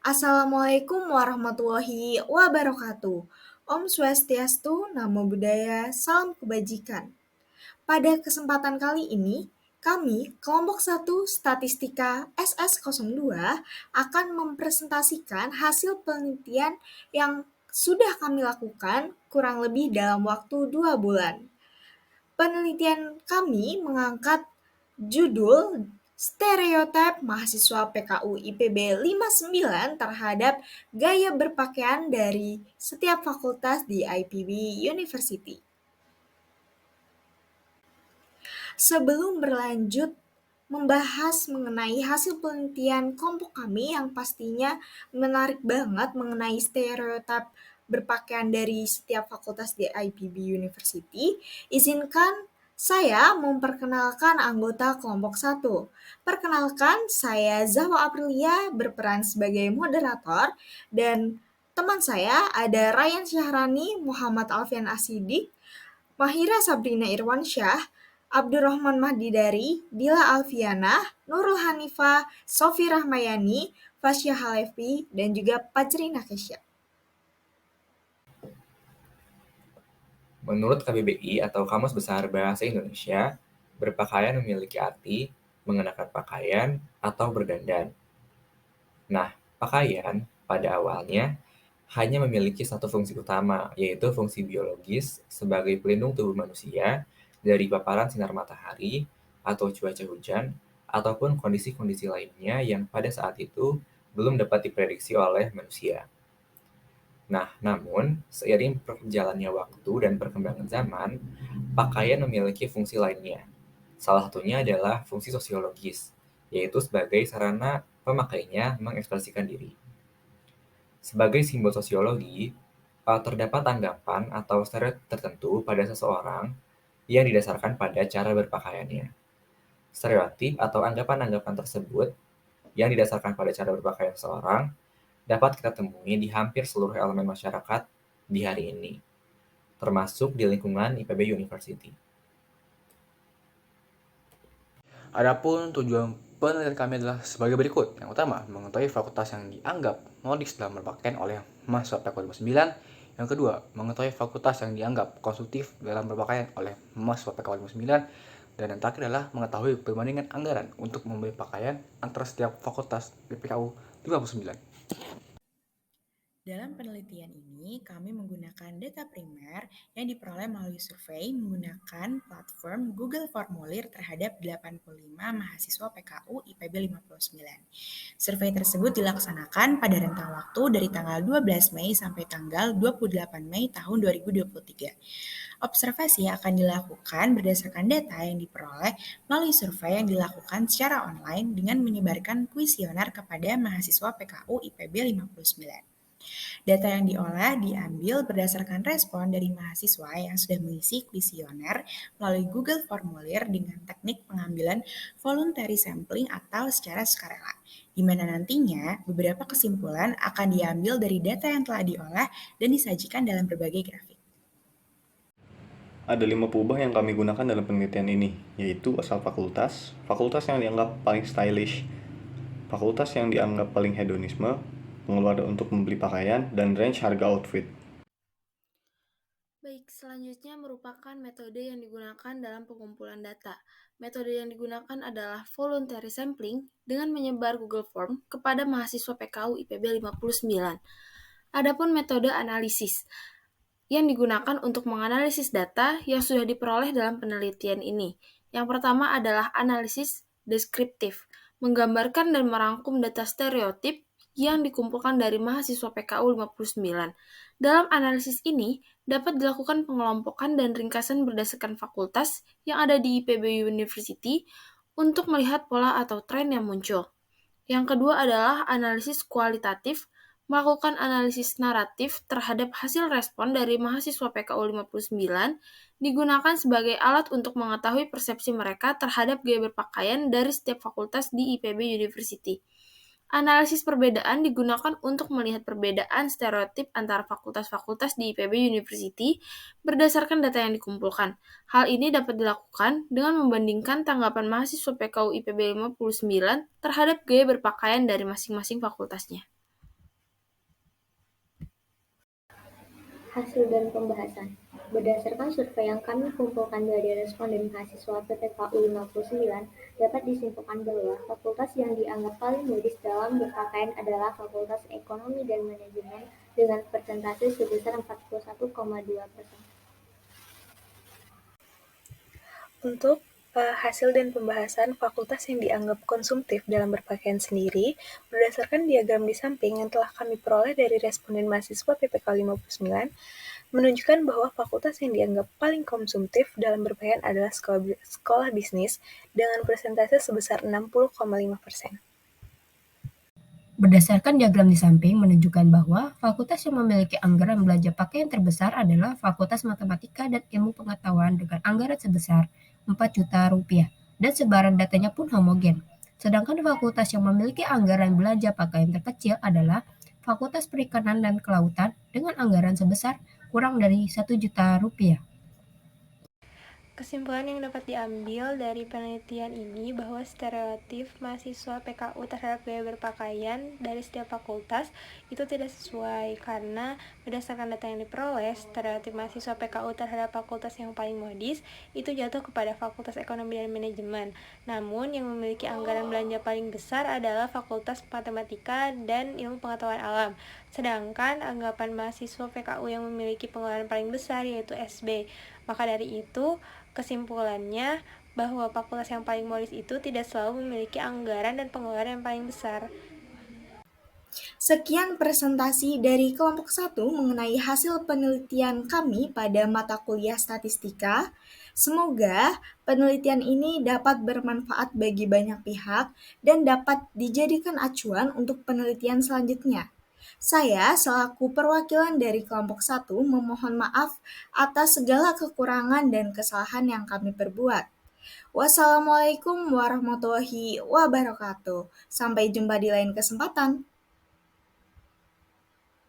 Assalamualaikum warahmatullahi wabarakatuh. Om Swastiastu, Namo Buddhaya, Salam Kebajikan. Pada kesempatan kali ini, kami, kelompok 1 Statistika SS02, akan mempresentasikan hasil penelitian yang sudah kami lakukan kurang lebih dalam waktu 2 bulan. Penelitian kami mengangkat judul Stereotip Mahasiswa PKU IPB 59 terhadap gaya berpakaian dari setiap fakultas di IPB University. Sebelum berlanjut membahas mengenai hasil penelitian kelompok kami yang pastinya menarik banget mengenai stereotip berpakaian dari setiap fakultas di IPB University, izinkan saya memperkenalkan anggota kelompok 1. Perkenalkan, saya Zahwa Aprilia berperan sebagai moderator dan teman saya ada Ryan Syahrani, Muhammad Alfian Asidik, Mahira Sabrina Irwansyah, Abdurrahman Mahdidari, Dila Alfiana, Nurul Hanifah, Sofi Rahmayani, Fasya Halevi, dan juga Pajri Nakesya. Menurut KBBI atau Kamus Besar Bahasa Indonesia, berpakaian memiliki arti mengenakan pakaian atau berdandan. Nah, pakaian pada awalnya hanya memiliki satu fungsi utama, yaitu fungsi biologis sebagai pelindung tubuh manusia dari paparan sinar matahari atau cuaca hujan, ataupun kondisi-kondisi lainnya yang pada saat itu belum dapat diprediksi oleh manusia. Nah, namun seiring berjalannya waktu dan perkembangan zaman, pakaian memiliki fungsi lainnya. Salah satunya adalah fungsi sosiologis, yaitu sebagai sarana pemakainya mengekspresikan diri. Sebagai simbol sosiologi, terdapat anggapan atau stereotip tertentu pada seseorang yang didasarkan pada cara berpakaiannya. Stereotip atau anggapan-anggapan tersebut yang didasarkan pada cara berpakaian seseorang dapat kita temui di hampir seluruh elemen masyarakat di hari ini, termasuk di lingkungan IPB University. Adapun tujuan penelitian kami adalah sebagai berikut. Yang utama, mengetahui fakultas yang dianggap modis dalam berpakaian oleh mahasiswa PKU 59. Yang kedua, mengetahui fakultas yang dianggap konstruktif dalam berpakaian oleh mahasiswa PKU 59. Dan yang terakhir adalah mengetahui perbandingan anggaran untuk membeli pakaian antara setiap fakultas di PKU 59. Dalam penelitian ini, kami menggunakan data primer yang diperoleh melalui survei menggunakan platform Google Formulir terhadap 85 mahasiswa PKU IPB 59. Survei tersebut dilaksanakan pada rentang waktu dari tanggal 12 Mei sampai tanggal 28 Mei tahun 2023. Observasi akan dilakukan berdasarkan data yang diperoleh melalui survei yang dilakukan secara online dengan menyebarkan kuesioner kepada mahasiswa PKU IPB 59. Data yang diolah diambil berdasarkan respon dari mahasiswa yang sudah mengisi kuesioner melalui Google Formulir dengan teknik pengambilan voluntary sampling atau secara sukarela, di mana nantinya beberapa kesimpulan akan diambil dari data yang telah diolah dan disajikan dalam berbagai grafik. Ada 5 perubahan yang kami gunakan dalam penelitian ini, yaitu asal fakultas, fakultas yang dianggap paling stylish, fakultas yang dianggap paling hedonisme, pengeluaran untuk membeli pakaian, dan range harga outfit. Baik, selanjutnya merupakan metode yang digunakan dalam pengumpulan data. Metode yang digunakan adalah voluntary sampling dengan menyebar Google Form kepada mahasiswa PKU IPB 59. Adapun metode analisis yang digunakan untuk menganalisis data yang sudah diperoleh dalam penelitian ini. Yang pertama adalah analisis deskriptif, menggambarkan dan merangkum data stereotip yang dikumpulkan dari mahasiswa PKU 59. Dalam analisis ini, dapat dilakukan pengelompokan dan ringkasan berdasarkan fakultas yang ada di IPB University untuk melihat pola atau tren yang muncul. Yang kedua adalah analisis kualitatif, melakukan analisis naratif terhadap hasil respon dari mahasiswa PKU 59 digunakan sebagai alat untuk mengetahui persepsi mereka terhadap gaya berpakaian dari setiap fakultas di IPB University. Analisis perbedaan digunakan untuk melihat perbedaan stereotip antara fakultas-fakultas di IPB University berdasarkan data yang dikumpulkan. Hal ini dapat dilakukan dengan membandingkan tanggapan mahasiswa PKU IPB 59 terhadap gaya berpakaian dari masing-masing fakultasnya. Hasil dan pembahasan. Berdasarkan survei yang kami kumpulkan dari responden mahasiswa PPKU 59, dapat disimpulkan bahwa fakultas yang dianggap paling modis dalam berpakaian adalah Fakultas Ekonomi dan Manajemen dengan persentase sebesar 41,2%. Untuk hasil dan pembahasan fakultas yang dianggap konsumtif dalam berpakaian sendiri, berdasarkan diagram di samping yang telah kami peroleh dari responden mahasiswa PPK 59, menunjukkan bahwa fakultas yang dianggap paling konsumtif dalam berpakaian adalah sekolah bisnis dengan persentase sebesar 60,5%. Berdasarkan diagram di samping menunjukkan bahwa fakultas yang memiliki anggaran belanja pakaian terbesar adalah Fakultas Matematika dan Ilmu Pengetahuan dengan anggaran sebesar 4 juta rupiah dan sebaran datanya pun homogen. Sedangkan fakultas yang memiliki anggaran belanja pakaian terkecil adalah Fakultas Perikanan dan Kelautan dengan anggaran sebesar kurang dari 1 juta rupiah. Kesimpulan yang dapat diambil dari penelitian ini bahwa stereotip mahasiswa PKU terhadap gaya berpakaian dari setiap fakultas itu tidak sesuai karena berdasarkan data yang diperoleh, stereotip mahasiswa PKU terhadap fakultas yang paling modis itu jatuh kepada Fakultas Ekonomi dan Manajemen. Namun yang memiliki anggaran belanja paling besar adalah Fakultas Matematika dan Ilmu Pengetahuan Alam. Sedangkan anggapan mahasiswa PKU yang memiliki pengeluaran paling besar yaitu SB. Maka dari itu, kesimpulannya bahwa fakultas yang paling modis itu tidak selalu memiliki anggaran dan pengeluaran yang paling besar. Sekian presentasi dari kelompok 1 mengenai hasil penelitian kami pada mata kuliah statistika. Semoga penelitian ini dapat bermanfaat bagi banyak pihak dan dapat dijadikan acuan untuk penelitian selanjutnya. Saya selaku perwakilan dari kelompok 1 memohon maaf atas segala kekurangan dan kesalahan yang kami perbuat. Wassalamualaikum warahmatullahi wabarakatuh. Sampai jumpa di lain kesempatan.